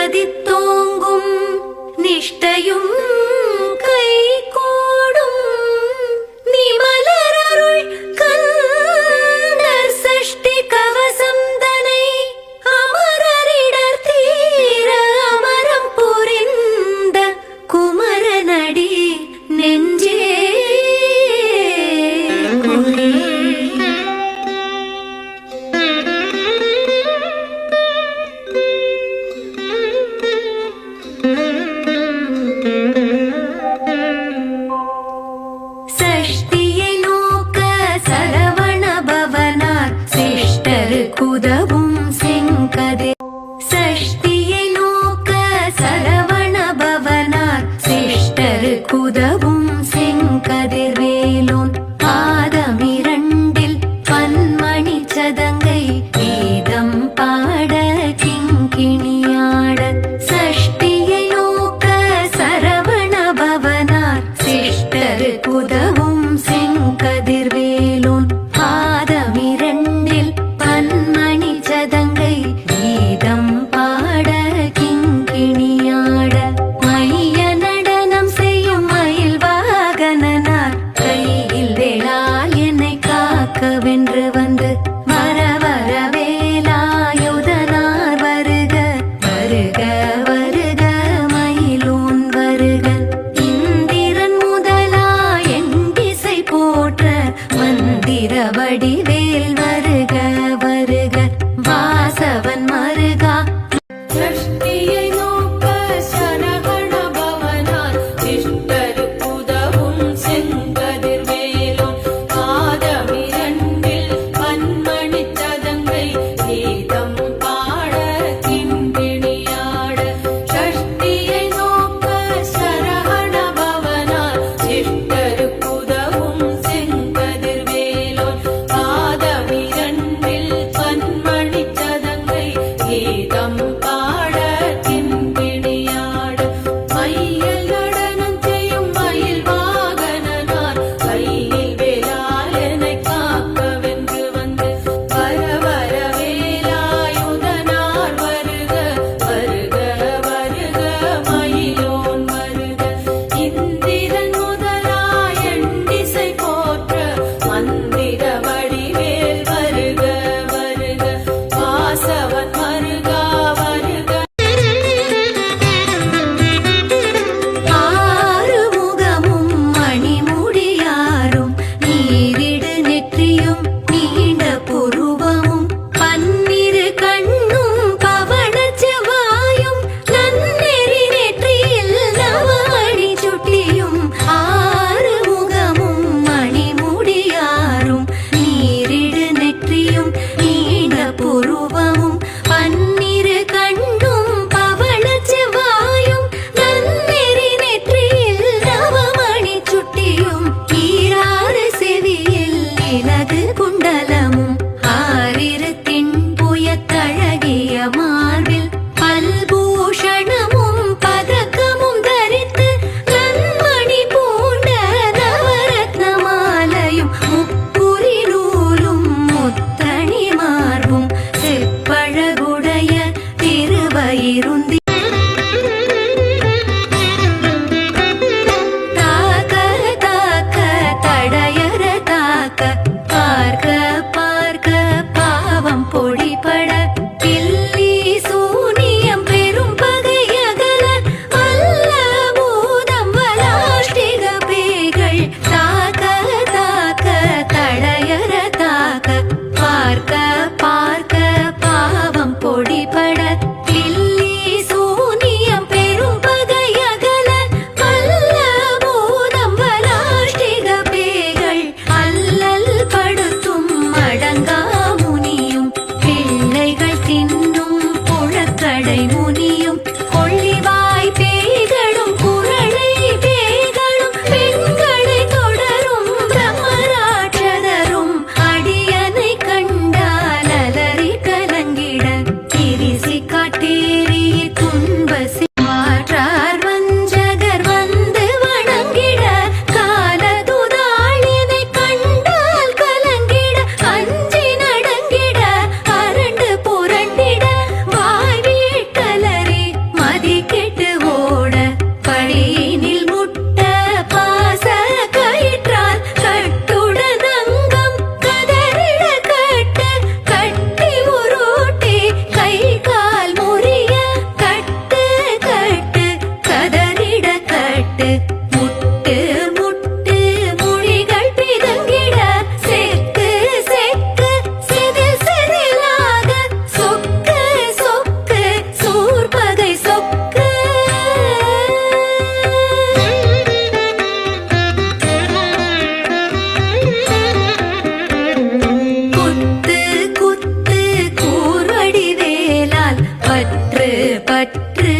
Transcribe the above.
மதித்தோங்கும் நிஷ்டையும் கை கூடும் நிமலரருள் கந்தர் சஷ்டி கவசம் தனை அமரரிடர் தீர அமரம் புரிந்த குமரனடி நெஞ்சே சஷ்டியை நோக்க சரவண பவனார் சிஷ்டர் குதவும் செங்கதிர் சஷ்டியை நோக்க சரவண பவனார் சிஷ்டர் குதவும் செங்கதிர் வேலோன் பாதமிரண்டில் பன்மணி சதங்கை வேதம் பாட கிங்கிணியாட சஷ்டியை நோக்க சரவண பவனார் சிஷ்டர் குதவும் செங்கதிர் வேலோன் பாதமிரண்டில் பன்மணி சதங்கை வேதம் பாட கிங்கிணியாட மைய நடனம் செய்யும் மயில் வாகனனார் கையில் வேளால் என்னை காக்க வென்று வந்து வர வர வேலாயுதனார் வருக வருக வருக மயிலோன் வருக இந்திரன் முதலா என் திசை போற்ற மந்திர வடிவேல் வருக வருக வாசவன் மருகா சஷ்டியை நோக்க சரவண பவனார் சிஷ்டர் குதவும் செங்கதிர் வேலோன் பாதமிரண்டில் பன்மணி சதங்கை வேதம் பாட கிங்கிணியாட சஷ்டியை நோக்க சரவண பவனார் சிஷ்டர் குதவும் செங்கதிர் வேலோன் பாதமிரண்டில் பன்மணி சதங்கை வேதம் பாட கிங்கிணியாட மையல் நடனம் செய்யும் மயில் வாகனனார் கையில் வேலால் என்னை காக்க வென்று வந்து வர வர வேலாயுதனார் வருக வருக வருக மயிலோன் வருக இந்திரன் முதலா என் திசை போற்ற மந்திர வடிவேல் வருக வருக வாசவன் மருகா வருக ஆறுமுகமும் மணிமுடியாரும் நீரிடு நெற்றியும் நீண்ட புருவமும் பன்னிரு கண்ணும் பவள செவ்வாயும் நன்னெறி நெற்றியில் நவமணி சுட்டியும் ஆறுமுகமும் மணிமுடியாரும் நீரிடு நெற்றியும் நீண்ட புருவமும் பன்னிரு கண்ணும் பவள செவ்வாயும் நன்னெறி நெற்றியில் நவமணி சுட்டியும் ஈராறு செவியில் இலகு குண்டலமும் ஆறிரு தின்புயத்தழகிய மார்பில் பல்பூஷணமும் பதக்கமும் தரித்து நன்மணி பூண்ட நவரத்ன மாலையும் முப்புரி நூலும் முத்தணி மார்பும் செப்பழகுடைய திருவயிருந்தி தாக்க தாக்க தடையற தாக்க பார்க்க பார்க்க பாவம் பொடிபட பில்லி சூனியம் பெரும் பகையகல வல்ல பூதம் வலாஷ்டிக பேய்கள் தாக்க தாக்க தடையற தாக்க பார்க்க பார்க்க பாவம் பொடிபட பில்லி பற்று